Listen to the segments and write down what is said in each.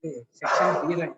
Section B like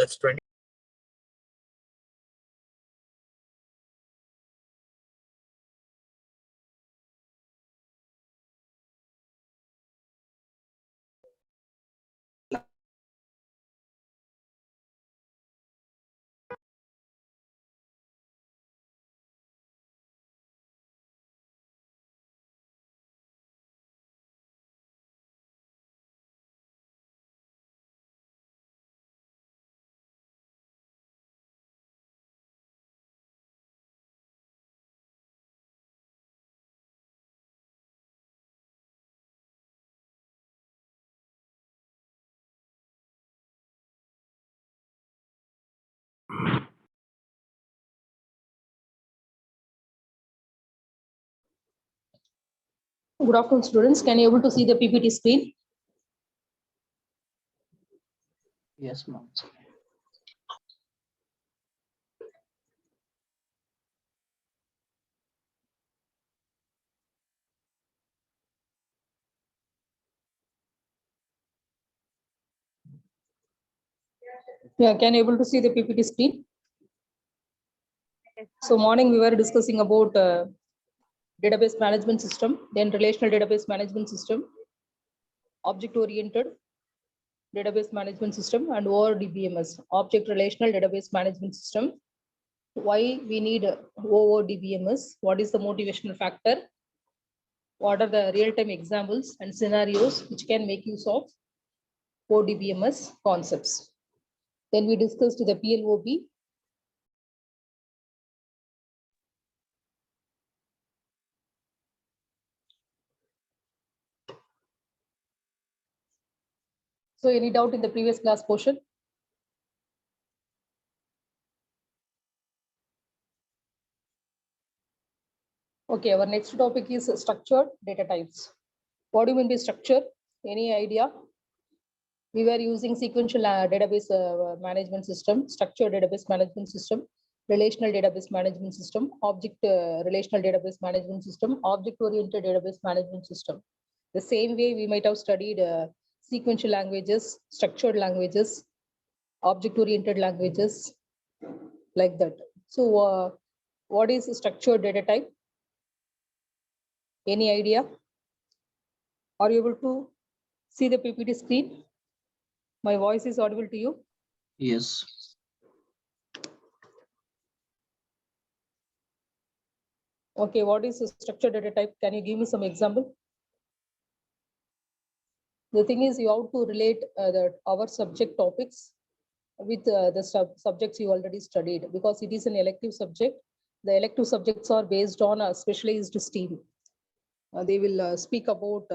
That's 20. Good afternoon, students. Can you able to see the PPT screen? yes, ma'am. Yeah, can you able to see the PPT screen? So morning we were discussing about database management system, then relational database management system, object-oriented database management system, and ORDBMS, object-relational database management system. Why we need OODBMS? What is the motivational factor? What are the real-time examples and scenarios which can make use of ODBMS concepts. Then we discussed the PLOB. So any doubt in the previous class portion? Okay, our next topic is structured data types. What do you mean by structure? Any idea? We were using sequential database management system, structured database management system, relational database management system, relational database management system, object-oriented database management system. The same way we might have studied sequential languages, structured languages, object-oriented languages, like that. So what is a structured data type? Any idea? Are you able to see the PPT screen? My voice is audible to you? Yes. Okay, what is a structured data type? Can you give me some example? The thing is, you have to relate our subject topics with the subjects you already studied, because it is an elective subject. The elective subjects are based on a specialized stream. They will speak about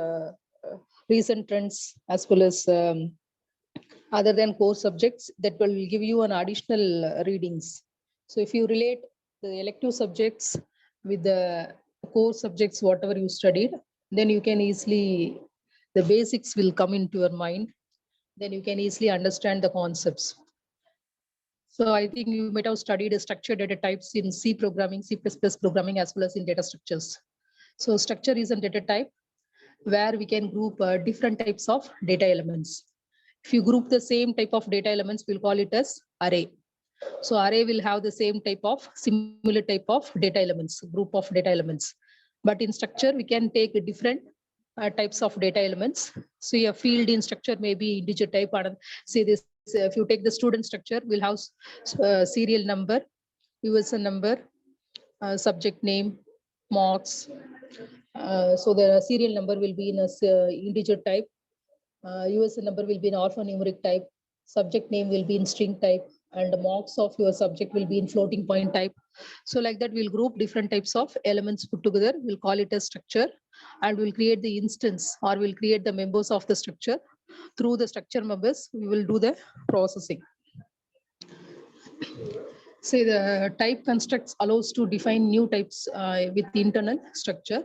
recent trends as well as other than core subjects that will give you an additional readings. So if you relate the elective subjects with the core subjects, whatever you studied, then you can easily, the basics will come into your mind. Then you can easily understand the concepts. So I think you might have studied structured data types in C programming, C++ programming, as well as in data structures. So structure is a data type where we can group different types of data elements. If you group the same type of data elements, we'll call it as array. So array will have the same type of similar type of data elements, group of data elements. But in structure, we can take different types of data elements. So a field in structure may be integer type. Say this, if you take the student structure, we'll have serial number, USN number, subject name, marks. So the serial number will be in a integer type. USN number will be in alphanumeric type. Subject name will be in string type, and the marks of your subject will be in floating point type. So like that, we'll group different types of elements put together. We'll call it a structure, and we'll create the instance, or we'll create the members of the structure. Through the structure members, we will do the processing. Say the type constructs allows to define new types with the internal structure.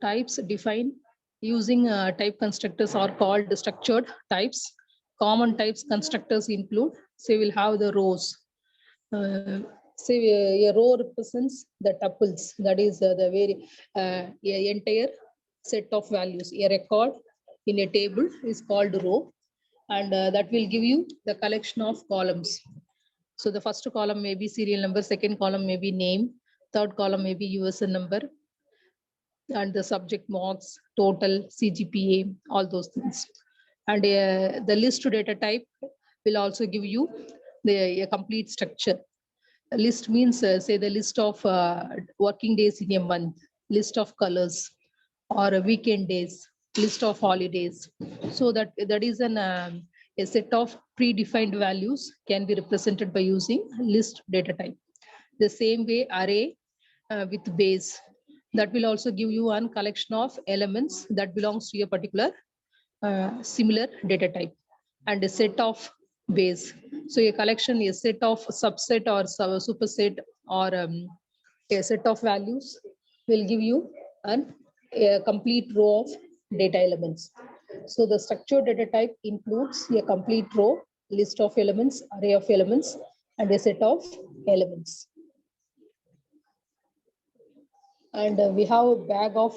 Types define using type constructors are called structured types. Common types constructors include, say we'll have the rows. Say a row represents the tuples, that is the very entire set of values. A record in a table is called row, and that will give you the collection of columns. So the first column may be serial number, second column may be name, third column may be USN number, and the subject marks, total, CGPA, all those things. And the list data type will also give you a complete structure. A list means, say, the list of working days in a month, list of colors, or weekend days, list of holidays. So that is a set of predefined values can be represented by using list data type. The same way array with base, that will also give you one collection of elements that belongs to a particular similar data type, and a set of base. So a collection, a set of subset or superset, or a set of values will give you a complete row of data elements. So the structured data type includes a complete row, list of elements, array of elements, and a set of elements. And we have a bag of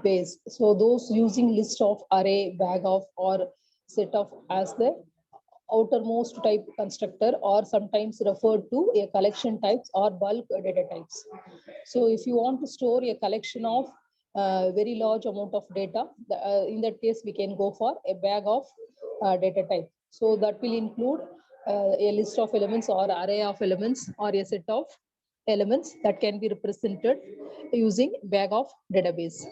base. So those using list of, array, bag of, or set of as the outermost type constructor, or sometimes referred to a collection types or bulk data types. So if you want to store a collection of very large amount of data, in that case, we can go for a bag of data type. So that will include a list of elements or array of elements or a set of elements that can be represented using bag of database.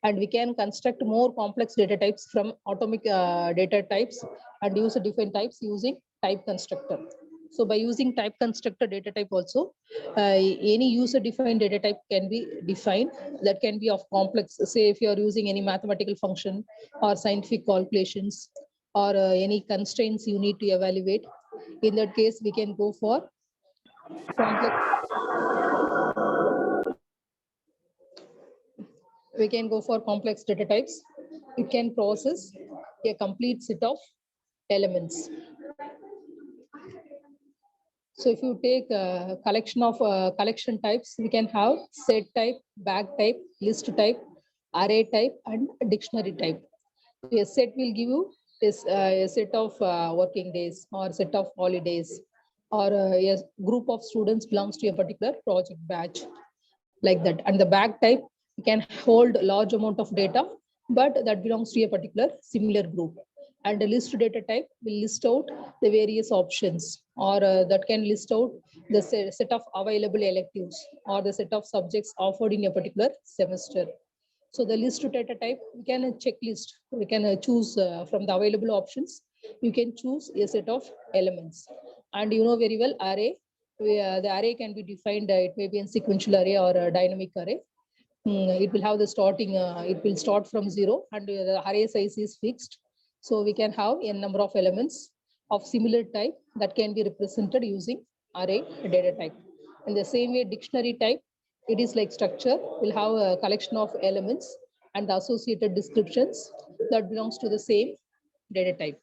and we can construct more complex data types from atomic data types and user defined types using type constructor. So by using type constructor data type also, any user defined data type can be defined that can be of complex. Say if you are using any mathematical function or scientific calculations or any constraints you need to evaluate. In that case, we can go for complex. We can go for complex data types. It can process a complete set of elements. So if you take a collection of collection types, we can have set type, bag type, list type, array type, and dictionary type. A set will give you this a set of working days or set of holidays, or a group of students belongs to a particular project batch, like that. And the bag type can hold a large amount of data, but that belongs to a particular similar group. And the list data type will list out the various options, or that can list out the set of available electives or the set of subjects offered in a particular semester. So the list data type, we can checklist. We can choose from the available options. You can choose a set of elements. And you know very well array. The array can be defined. It may be a sequential array or a dynamic array. It will have the starting. It will start from 0, and the array size is fixed. So we can have a number of elements of similar type that can be represented using array data type. In the same way, dictionary type, it is like structure, will have a collection of elements and the associated descriptions that belongs to the same data type.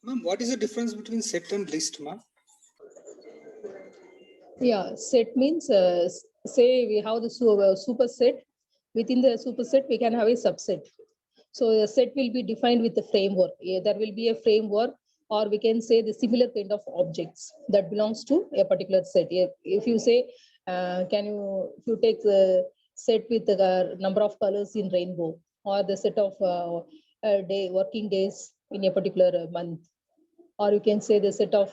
Ma'am, what is the difference between set and list, ma'am? Yeah, set means, say we have the superset. Within the superset, we can have a subset. So a set will be defined with the framework. There will be a framework, or we can say the similar kind of objects that belongs to a particular set. If you say, if you take the set with the number of colors in rainbow, or the set of working days in a particular month, or you can say the set of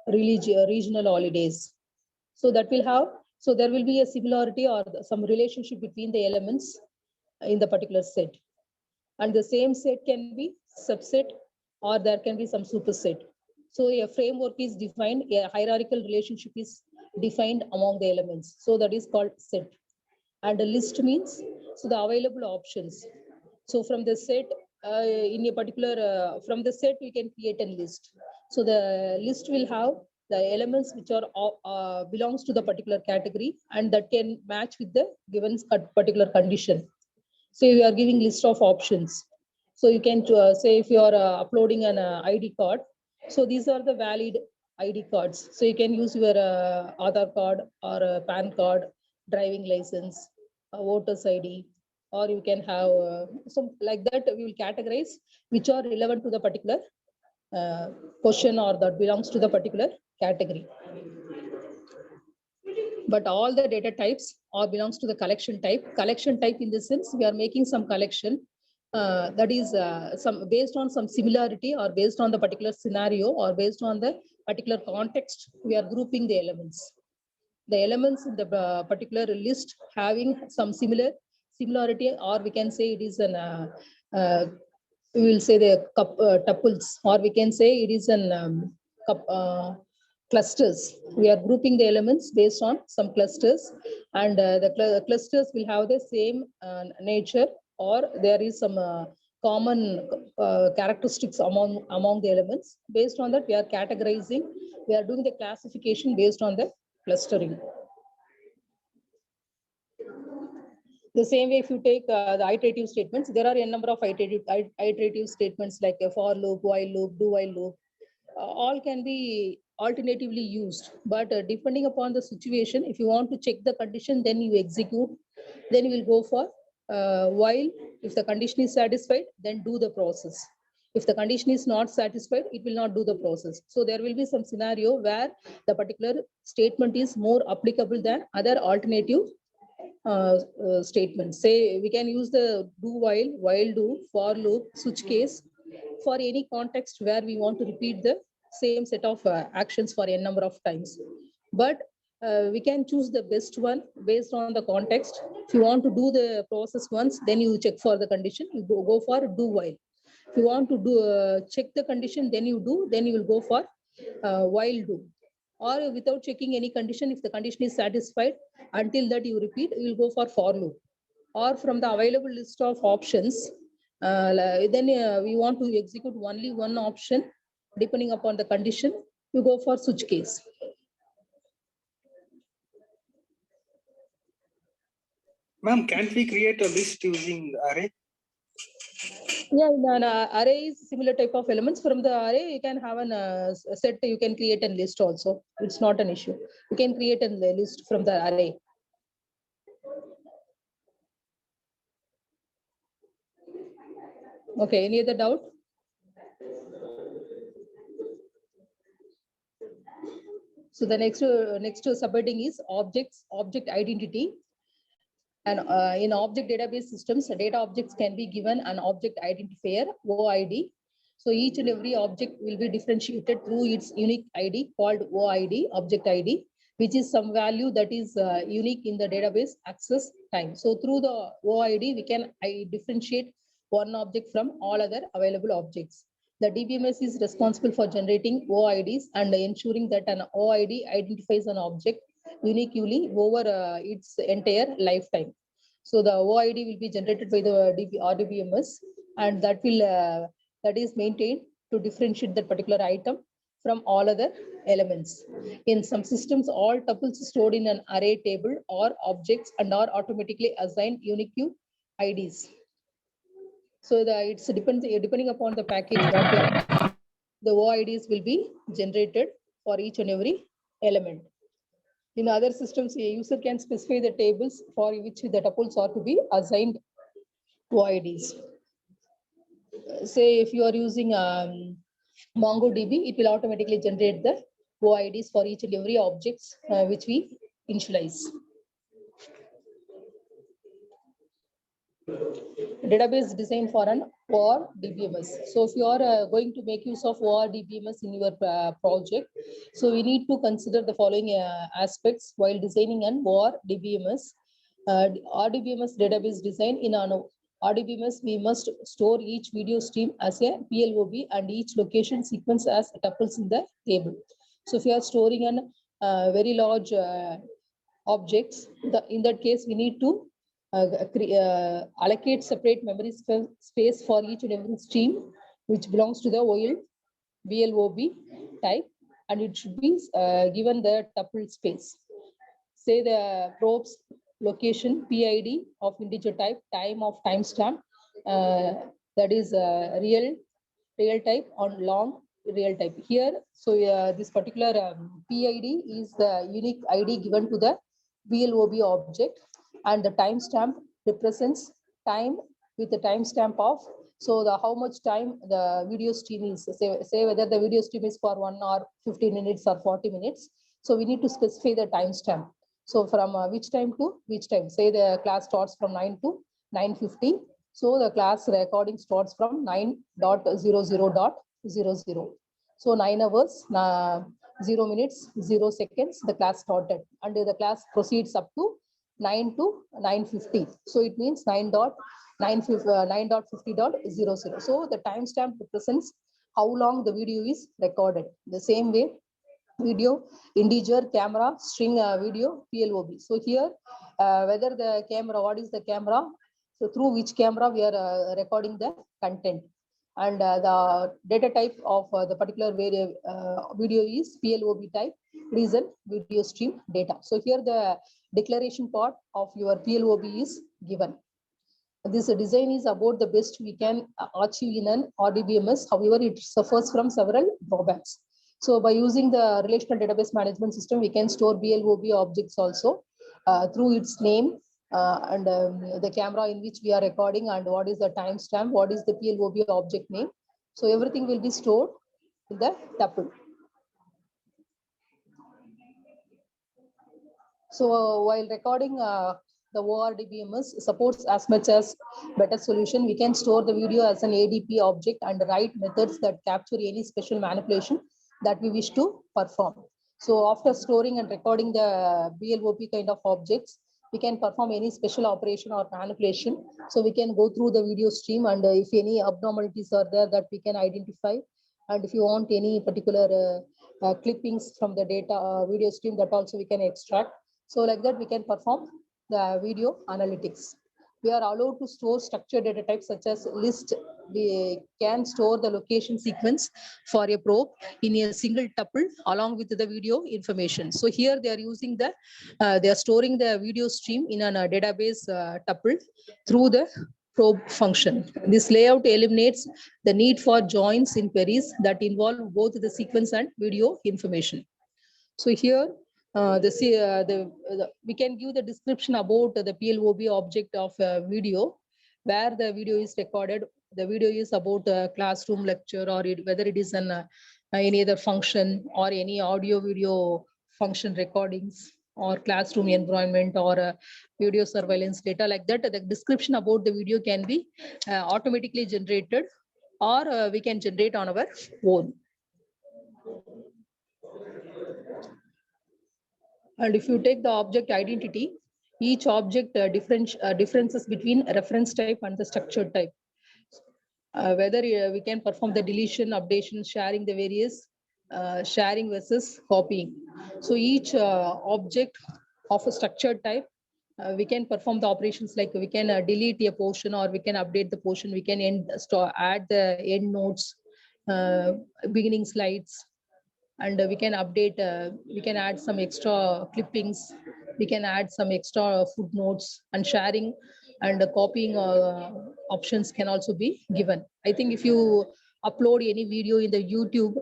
regional holidays. So that will have, so there will be a similarity or some relationship between the elements in the particular set. And the same set can be subset, or there can be some superset. So a framework is defined, a hierarchical relationship is defined among the elements. So that is called set. And a list means, so the available options. So from the set, in a particular, from the set, we can create a list. So the list will have the elements which are belongs to the particular category, and that can match with the given particular condition. So you are giving list of options. So you can say if you are uploading an ID card. So these are the valid ID cards. So you can use your Aadhaar card or a PAN card, driving license, voter's ID, or you can have some like that. We will categorize which are relevant to the particular question, or that belongs to the particular category. But all the data types or belongs to the collection type. Collection type in the sense we are making some collection that is some based on some similarity, or based on the particular scenario, or based on the particular context. We are grouping the elements. The elements in the particular list having some similarity, or we can say it is an we will say the tuples, or we can say it is an clusters. We are grouping the elements based on some clusters, and the clusters will have the same nature, or there is some common characteristics among the elements. Based on that, we are categorizing. We are doing the classification based on the clustering. The same way, if you take the iterative statements, there are a number of iterative statements like a for loop, while loop, do while loop. All can be alternatively used, but depending upon the situation, if you want to check the condition, then you execute. Then you will go for while. If the condition is satisfied, then do the process. If the condition is not satisfied, it will not do the process. So there will be some scenario where the particular statement is more applicable than other alternative statements. Say we can use the do while do, for loop, switch case for any context where we want to repeat the same set of actions for a number of times. But we can choose the best one based on the context. If you want to do the process once, then you check for the condition, you go for do while. If you want to do check the condition, then you will go for while do. Or without checking any condition, if the condition is satisfied, until that you repeat, you will go for loop. Or from the available list of options, then we want to execute only one option depending upon the condition, you go for switch case. Ma'am, can't we create a list using array? Yeah, an array is similar type of elements. From the array, you can have a set, you can create a list also. It's not an issue. You can create a list from the array. Okay, any other doubt? So the next subheading is object identity. And in object database systems, data objects can be given an object identifier, OID. So each and every object will be differentiated through its unique ID called OID, object ID, which is some value that is unique in the database access time. So through the OID, we can differentiate one object from all other available objects. The DBMS is responsible for generating OIDs and ensuring that an OID identifies an object uniquely over its entire lifetime. So the OID will be generated by the RDBMS, and that is maintained to differentiate that particular item from all other elements. In some systems, all tuples stored in an array table or objects and are automatically assigned unique IDs. So it's depending upon the package, the OIDs will be generated for each and every element. In other systems, a user can specify the tables for which the tuples are to be assigned OIDs. Say if you are using MongoDB, it will automatically generate the OIDs for each and every objects which we initialize. Database design for an ORDBMS. So if you are going to make use of ORDBMS in your project, so we need to consider the following aspects while designing an ORDBMS. RDBMS database design. In an RDBMS, we must store each video stream as a PLOB and each location sequence as tuples in the table. So if you are storing an very large objects, in that case, we need to allocate separate memory space for each and every stream which belongs to the VLOB type, and it should be given the tuple space. Say the probes location PID of integer type, time of timestamp, that is real type on long real type here. So this particular PID is the unique ID given to the VLOB object, and the timestamp represents time with the timestamp of, so the how much time the video stream is, say whether the video stream is for 1 hour, 15 minutes or 40 minutes. So we need to specify the timestamp. So from which time to which time, say the class starts from 9 to 9:50. So the class recording starts from 9.00.00. So 9 hours, 0 minutes, 0 seconds, the class started, and the class proceeds up to 9 to 9:50. So it means 9.50.00. So the timestamp represents how long the video is recorded. The same way, video, integer, camera, string video, PLOB. So here, whether the camera, what is the camera? So through which camera we are recording the content. And the data type of the particular video is PLOB type, reason video stream data. So here the declaration part of your PLOB is given. This design is about the best we can achieve in an RDBMS. However, it suffers from several drawbacks. So by using the relational database management system, we can store BLOB objects also through its name and the camera in which we are recording, and what is the timestamp, what is the PLOB object name. So everything will be stored in the tuple. So while recording the ORDBMS supports as much as better solution, we can store the video as an ADP object and write methods that capture any special manipulation that we wish to perform. So after storing and recording the BLOP kind of objects, we can perform any special operation or manipulation. So we can go through the video stream, and if any abnormalities are there, that we can identify. And if you want any particular clippings from the data video stream, that also we can extract. So like that, we can perform the video analytics. We are allowed to store structured data types such as list. We can store the location sequence for a probe in a single tuple along with the video information. So here they are using they are storing the video stream in a database tuple through the probe function. This layout eliminates the need for joins in queries that involve both the sequence and video information. So here we can give the description about the PLOB object of video, where the video is recorded. The video is about a classroom lecture, or whether it is any other function or any audio video function recordings or classroom environment or video surveillance data like that. The description about the video can be automatically generated, or we can generate on our own. And if you take the object identity, each object differences between reference type and the structured type. Whether we can perform the deletion, updation, sharing the various sharing versus copying. So each object of a structured type, we can perform the operations like we can delete a portion, or we can update the portion. We can add the end notes, beginning slides, and we can update, we can add some extra clippings, we can add some extra footnotes, and sharing and copying options can also be given. I think if you upload any video in the YouTube,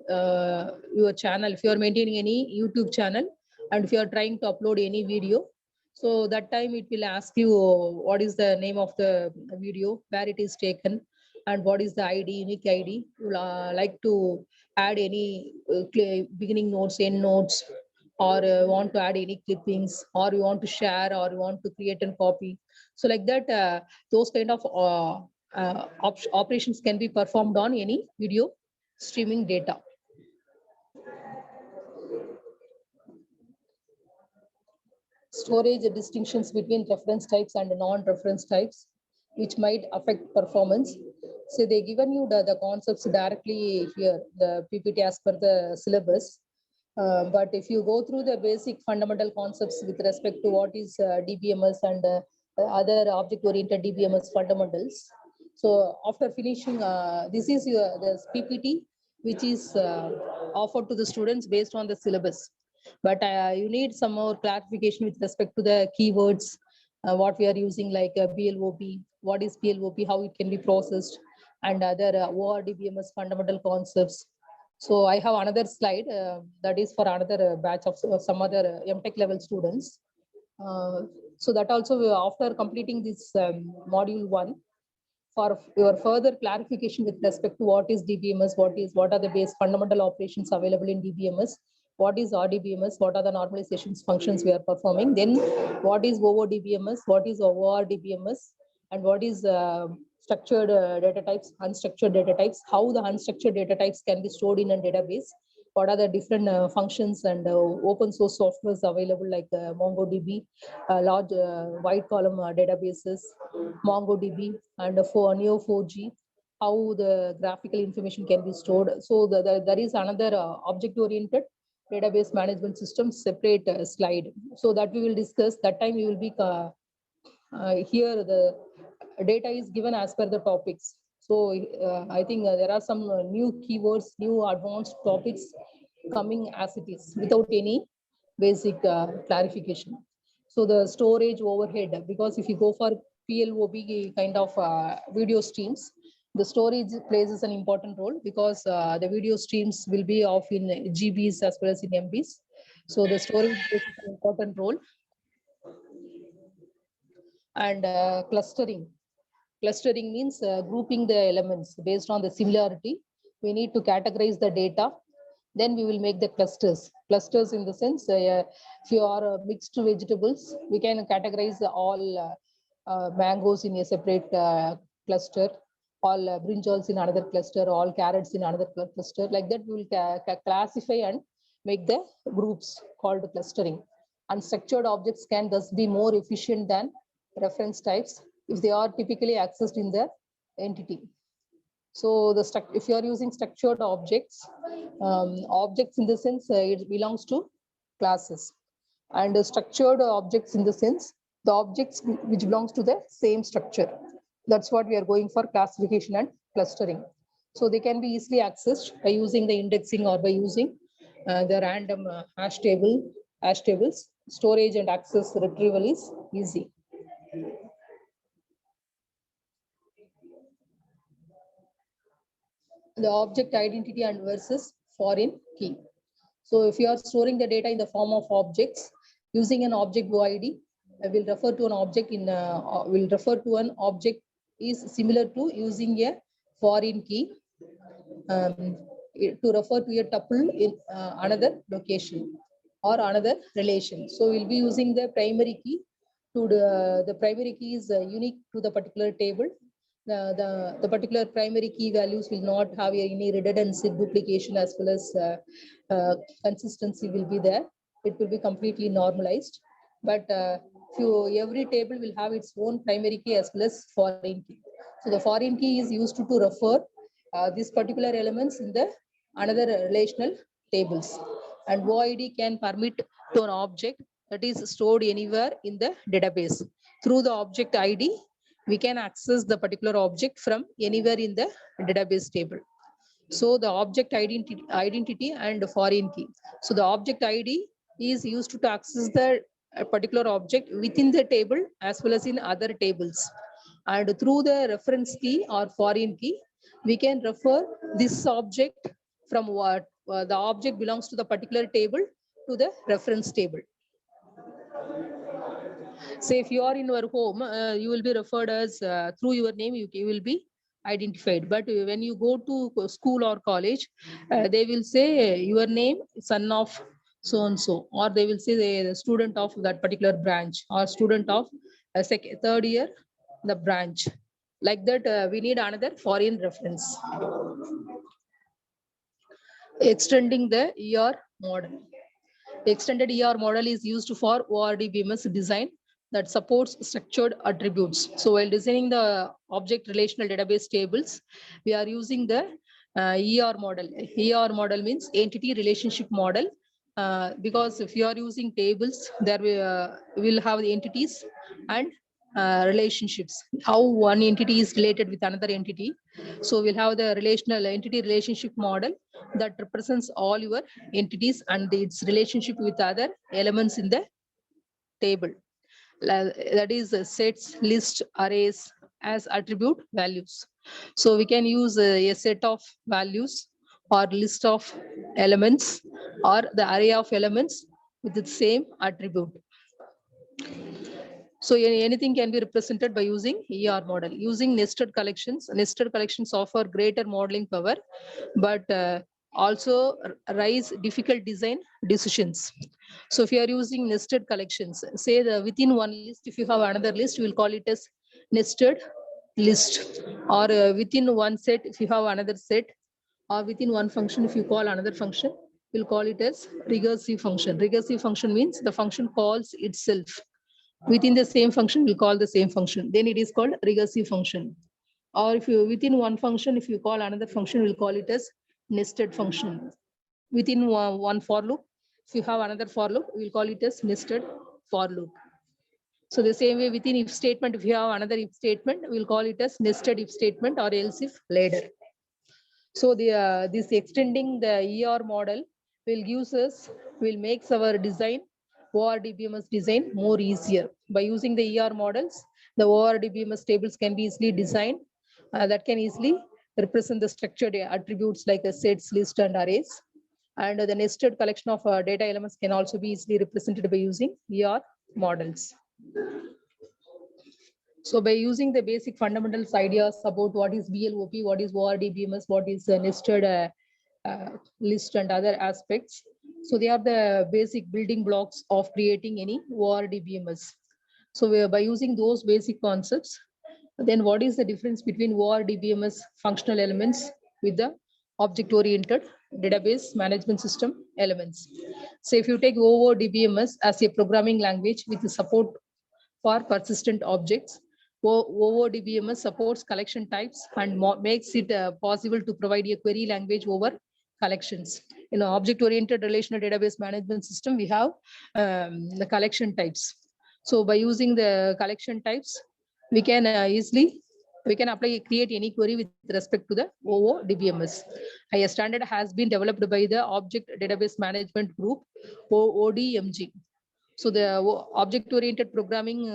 your channel, if you are maintaining any YouTube channel, and if you are trying to upload any video, so that time it will ask you what is the name of the video, where it is taken, and what is the ID, unique ID. You like to add any beginning notes, end notes, or want to add any clippings, or you want to share, or you want to create and copy. So like that, those kind of operations can be performed on any video streaming data. Storage distinctions between reference types and non-reference types, which might affect performance. So they given you the concepts directly here, the PPT as per the syllabus. But if you go through the basic fundamental concepts with respect to what is DBMS and other object-oriented DBMS fundamentals. So after finishing, this is the PPT, which is offered to the students based on the syllabus. But you need some more clarification with respect to the keywords, what we are using, like BLOP, what is BLOP, how it can be processed, and other ORDBMS fundamental concepts. So I have another slide that is for another batch of some other MTech level students. So that also, after completing this module 1, for your further clarification with respect to what is DBMS, what are the base fundamental operations available in DBMS, what is RDBMS, what are the normalizations functions we are performing, then what is OODBMS, what is ORDBMS, and what is structured data types, unstructured data types, how the unstructured data types can be stored in a database, what are the different functions and open source softwares available, like MongoDB, large wide column databases, MongoDB, and Neo4j, how the graphical information can be stored. So there is another object-oriented database management system separate slide. So that we will discuss. That time we will be here the data is given as per the topics. So I think there are some new keywords, new advanced topics coming as it is without any basic clarification. So the storage overhead, because if you go for PLOB kind of video streams, the storage plays an important role, because the video streams will be of in GBs as well as in MBs. So the storage plays an important role. And clustering. Clustering means grouping the elements based on the similarity. We need to categorize the data. Then we will make the clusters. Clusters in the sense, if you are mixed vegetables, we can categorize all mangoes in a separate cluster, all brinjals in another cluster, all carrots in another cluster. Like that, we will classify and make the groups called clustering. Unstructured objects can thus be more efficient than reference types if they are typically accessed in the entity. So if you are using structured objects, objects in the sense it belongs to classes, and structured objects in the sense the objects which belongs to the same structure. That's what we are going for, classification and clustering. So they can be easily accessed by using the indexing or by using the random hash tables. Storage and access retrieval is easy. The object identity and versus foreign key. So if you are storing the data in the form of objects using an object OID, will refer to an object is similar to using a foreign key to refer to a tuple in another location or another relation. So we'll be using the primary key to the primary key is unique to the particular table. The particular primary key values will not have any redundancy, duplication, as well as consistency will be there. It will be completely normalized. But every table will have its own primary key as well as foreign key. So the foreign key is used to refer these particular elements in the another relational tables. And OID can permit to an object that is stored anywhere in the database. Through the object ID, we can access the particular object from anywhere in the database table. So the object identity and foreign key. So the object ID is used to access the particular object within the table as well as in other tables. And through the reference key or foreign key, we can refer this object from what the object belongs to the particular table to the reference table. Say if you are in your home, you will be referred as through your name, you will be identified. But when you go to school or college, they will say your name, son of so and so, or they will say the student of that particular branch, or student of third year the branch. Like that, we need another foreign reference. Extending the ER model. The extended ER model is used for ORDBMS design that supports structured attributes. So while designing the object relational database tables, we are using the ER model. ER model means entity relationship model, because if you are using tables, there will have the entities and relationships, how one entity is related with another entity. So we'll have the relational entity relationship model that represents all your entities and its relationship with other elements in the table. That is sets, list, arrays as attribute values. So we can use a set of values or list of elements or the array of elements with the same attribute. So anything can be represented by using ER model. Using nested collections offer greater modeling power, but also raise difficult design decisions. So if you are using nested collections, say within one list, if you have another list, we will call it as nested list, or within one set, if you have another set, or within one function, if you call another function, we'll call it as recursive function. Recursive function means the function calls itself. Within the same function, we'll call the same function. Then it is called recursive function. Or if you within one function, if you call another function, we'll call it as nested function. Within one for loop, if you have another for loop, we'll call it as nested for loop. So the same way within if statement, if you have another if statement, we'll call it as nested if statement or else if ladder. So this extending the ER model will make our design, ORDBMS design, more easier. By using the ER models, the ORDBMS tables can be easily designed that can easily represent the structured attributes like sets, list, and arrays. And the nested collection of data elements can also be easily represented by using ER models. So by using the basic fundamentals ideas about what is BLOP, what is ORDBMS, what is nested list and other aspects. So they are the basic building blocks of creating any ORDBMS. So by using those basic concepts, then what is the difference between ORDBMS functional elements with the object-oriented database management system elements. So if you take OODBMS as a programming language with support for persistent objects, OODBMS supports collection types and makes it possible to provide a query language over collections. In an object-oriented relational database management system, we have the collection types. So by using the collection types, we can create any query with respect to the OODBMS. A standard has been developed by the Object Database Management Group, OODMG. So the object-oriented programming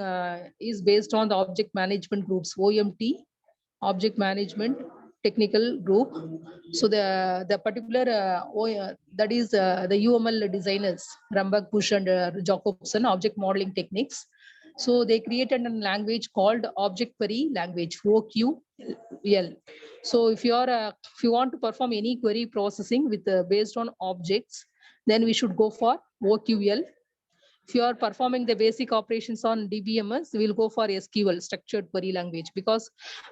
is based on the object management groups, OMT, Object Management Technical Group. So the particular that is the UML designers, Rambach, Bush, and Jacobson, object modeling techniques. So they created a language called Object Query Language, OQL. So if you want to perform any query processing with based on objects, then we should go for OQL. If you are performing the basic operations on DBMS, we'll go for SQL, structured query language, because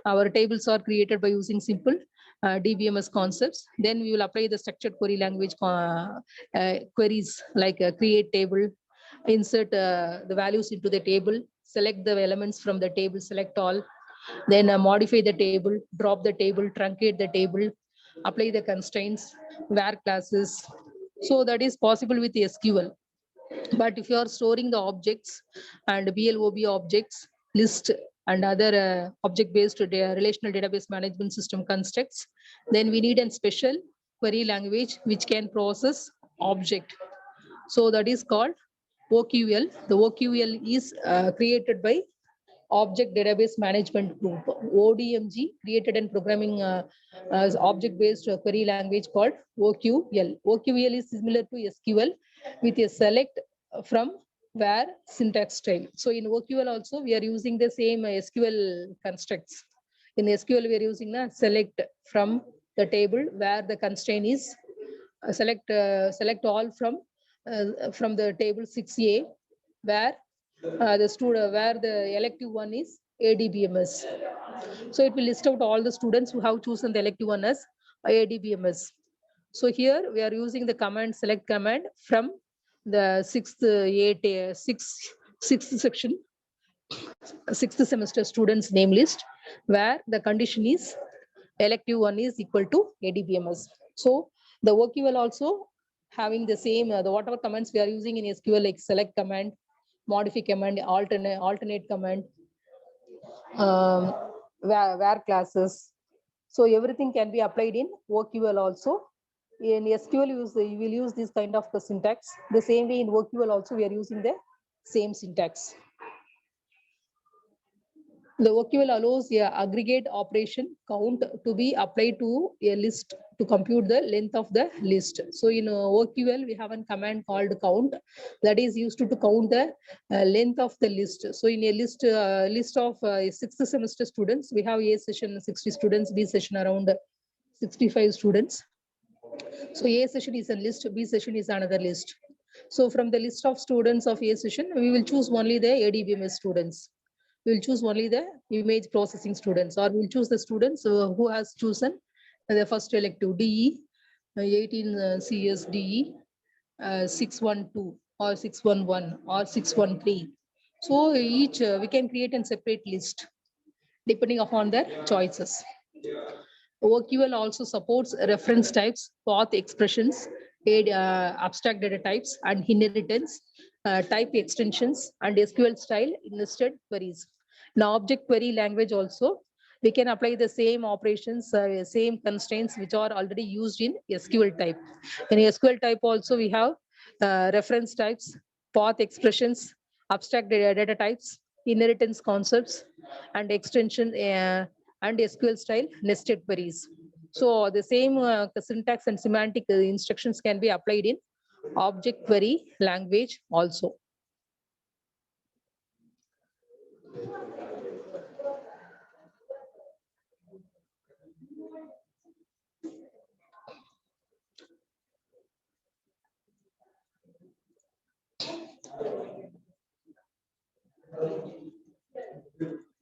our tables are created by using simple DBMS concepts. Then we will apply the structured query language queries like create table, insert the values into the table, select the elements from the table, select all, then modify the table, drop the table, truncate the table, apply the constraints, var classes. So that is possible with SQL. But if you are storing the objects and BLOB objects, list and other object-based relational database management system constructs, then we need a special query language which can process object. So that is called OQL. The OQL is created by Object Database Management Group, ODMG, created and programming as object-based query language called OQL. OQL is similar to SQL with a select from var syntax style. So in OQL also, we are using the same SQL constructs. In SQL, we are using the select from the table where the constraint is select all from the table 6A, where where the elective one is ADBMS. So it will list out all the students who have chosen the elective one as ADBMS. So here we are using the command select command from the sixth section, sixth semester students name list, where the condition is elective one is equal to ADBMS. So the OQL also having the same the whatever commands we are using in SQL, like select command, modify command, alternate command, var classes. So everything can be applied in OQL also. In SQL, you will use this kind of syntax. The same way in OQL also, we are using the same syntax. The OQL allows a aggregate operation count to be applied to a list to compute the length of the list. So in OQL, we have a command called count that is used to count the length of the list. So in a list of sixth semester students, we have A session 60 students, B session around 65 students. So A session is a list, B session is another list. So from the list of students of A session, we will choose only the ADBMS students. We will choose only the image processing students, or we'll choose the students who has chosen the first elective DE, 18 CS DE, 612 or 611 or 613. So each we can create a separate list depending upon their choices. OQL also supports reference types, path expressions, abstract data types, and inheritance, type extensions, and SQL style nested queries. Now, object query language also, we can apply the same operations, same constraints which are already used in SQL type. In SQL type also, we have reference types, path expressions, abstract data types, inheritance concepts, and extension and SQL style nested queries. So the same syntax and semantic instructions can be applied in object query language also.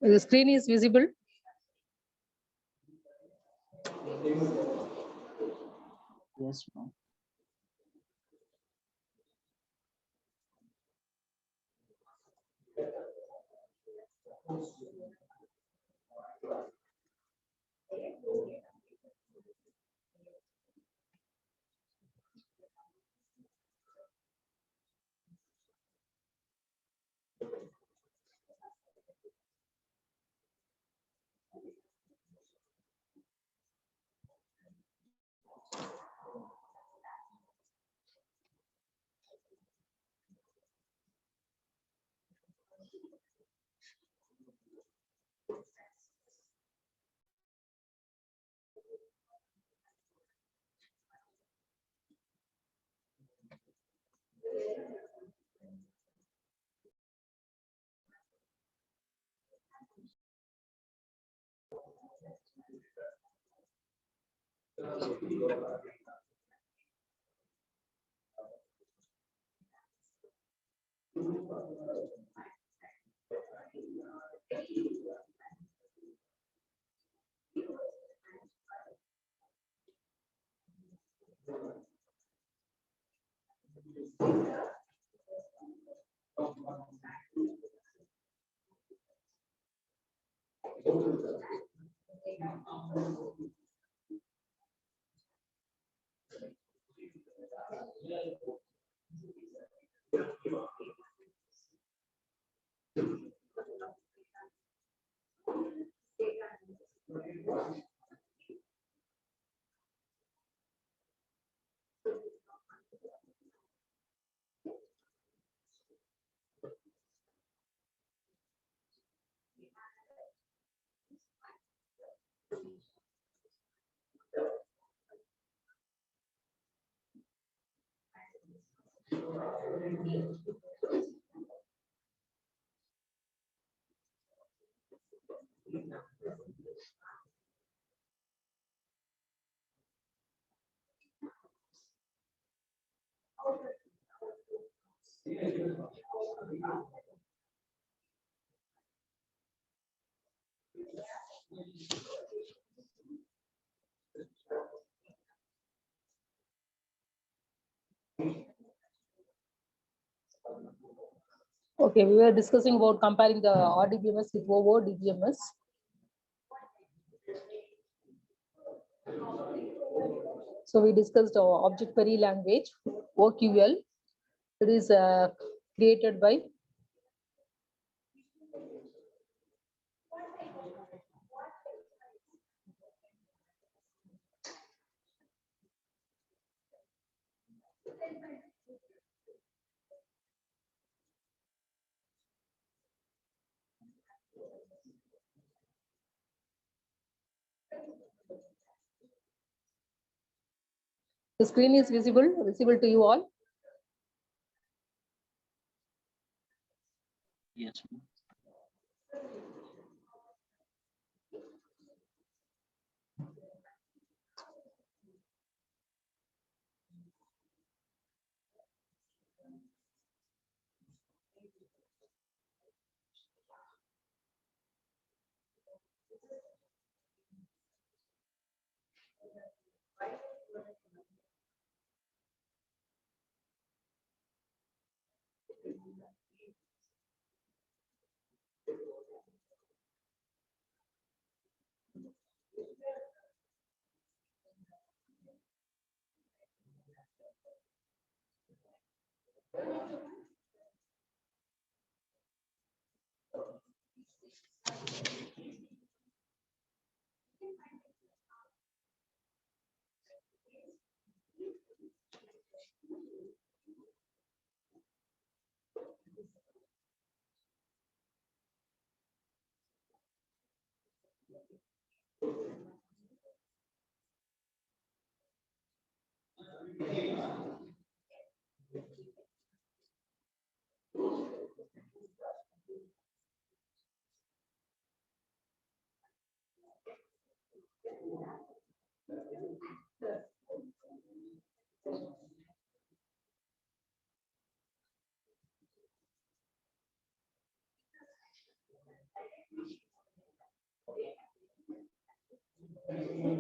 The screen is visible. Yes, ma'am. Okay, we were discussing about comparing the RDBMS with OODBMS. So we discussed object query language, OQL. It is created by the screen is visible to you all. Yes, ma'am.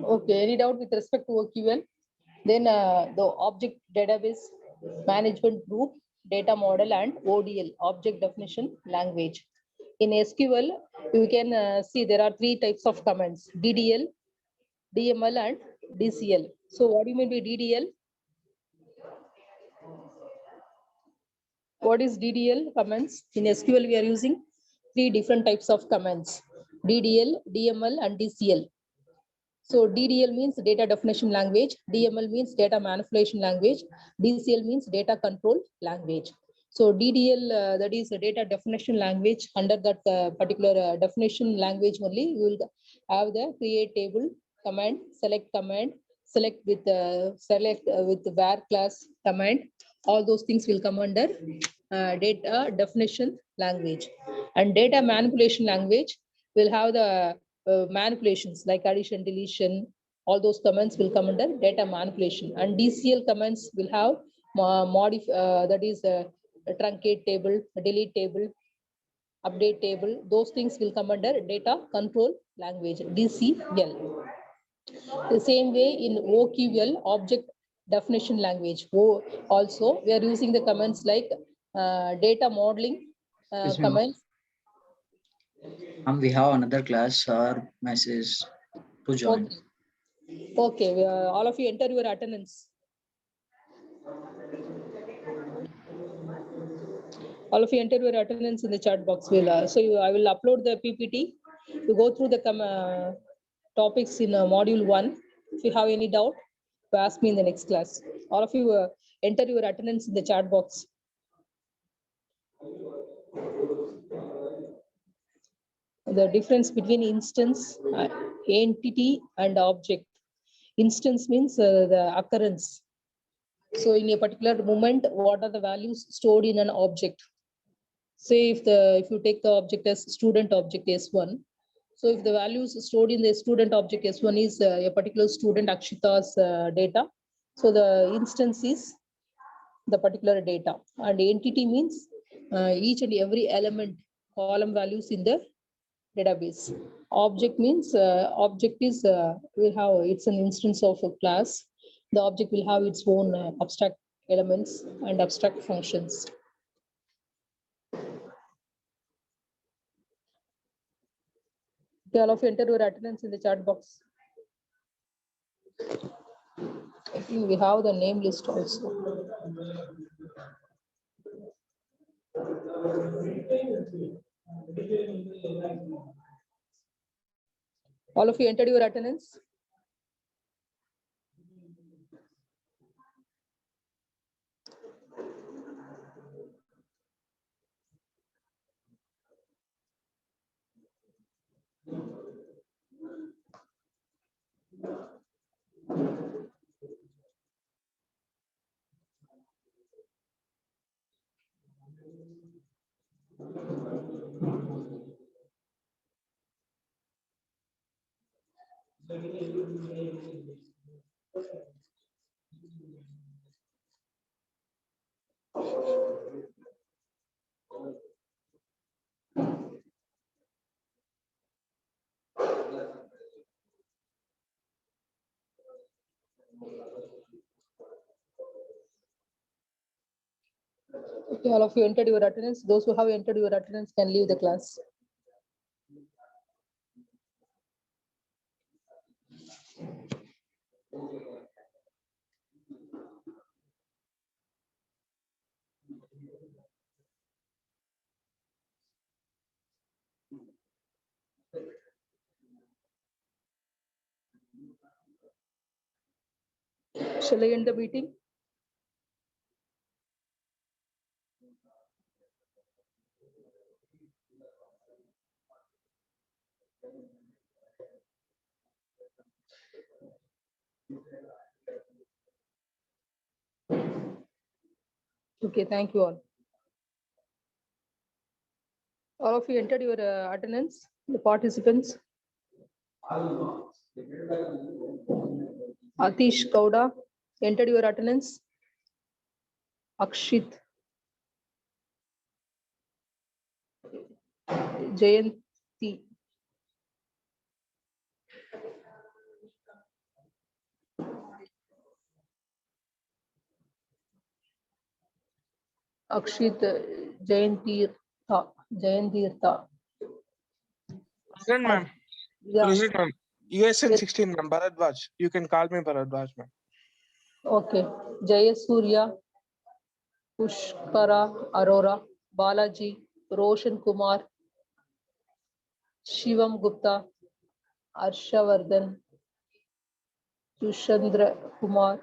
Okay, any doubt with respect to OQL? Then the object database management group, data model, and ODL, object definition language. In SQL, you can see there are three types of commands: DDL, DML, and DCL. So what do you mean by DDL? What is DDL commands? In SQL, we are using three different types of commands: DDL, DML, and DCL. So DDL means data definition language, DML means data manipulation language, DCL means data control language. So DDL, that is a data definition language. Under that particular definition language only, you will have the create table command, select with the var class command. All those things will come under data definition language. And data manipulation language will have the manipulations like addition, deletion, all those commands will come under data manipulation. And DCL commands will have that is truncate table, delete table, update table. Those things will come under data control language, DCL. The same way in OQL, object definition language. Also, we are using the commands like data modeling commands. We have another class or message to join. Okay, all of you enter your attendance. All of you enter your attendance in the chat box. I will upload the PPT. You go through the topics in module 1. If you have any doubt, you ask me in the next class. All of you enter your attendance in the chat box. The difference between instance, entity, and object. Instance means the occurrence. So in a particular moment, what are the values stored in an object? Say if you take the object as student object S1. So if the values stored in the student object S1 is a particular student Akshita's data, so the instance is the particular data. And entity means each and every element, column values in the database. Object means object is it's an instance of a class. The object will have its own abstract elements and abstract functions. Okay, all of you enter your attendance in the chat box. I think we have the name list also. All of you entered your attendance? Okay, all of you entered your attendance. Those who have entered your attendance can leave the class. Shall I end the meeting? Okay, thank you all. All of you entered your attendance, the participants. Atish Gowda entered your attendance. Akshit. Jayanti. Akshit Jayantirtha. Present, ma'am. Yeah, Present, ma'am. USN Yes. 16, ma'am. Bharadwaj. You can call me Bharadwaj, ma'am. okay. Jayasurya, Pushkara Arora, Balaji, Roshan Kumar, Shivam Gupta, Arshavardhan, Tushandra Kumar,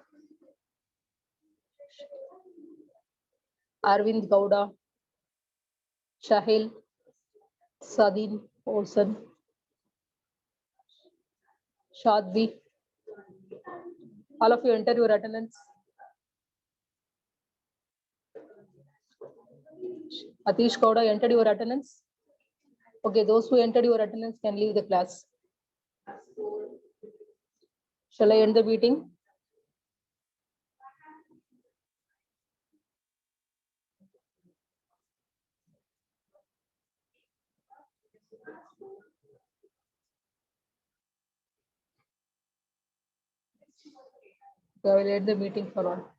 Arvind Gowda, Shahil, Sadin Olsen, Shadvi. All of you enter your attendance. Atish Gowda entered your attendance. Okay, those who entered your attendance can leave the class. Shall I end the meeting? I will end the meeting for all.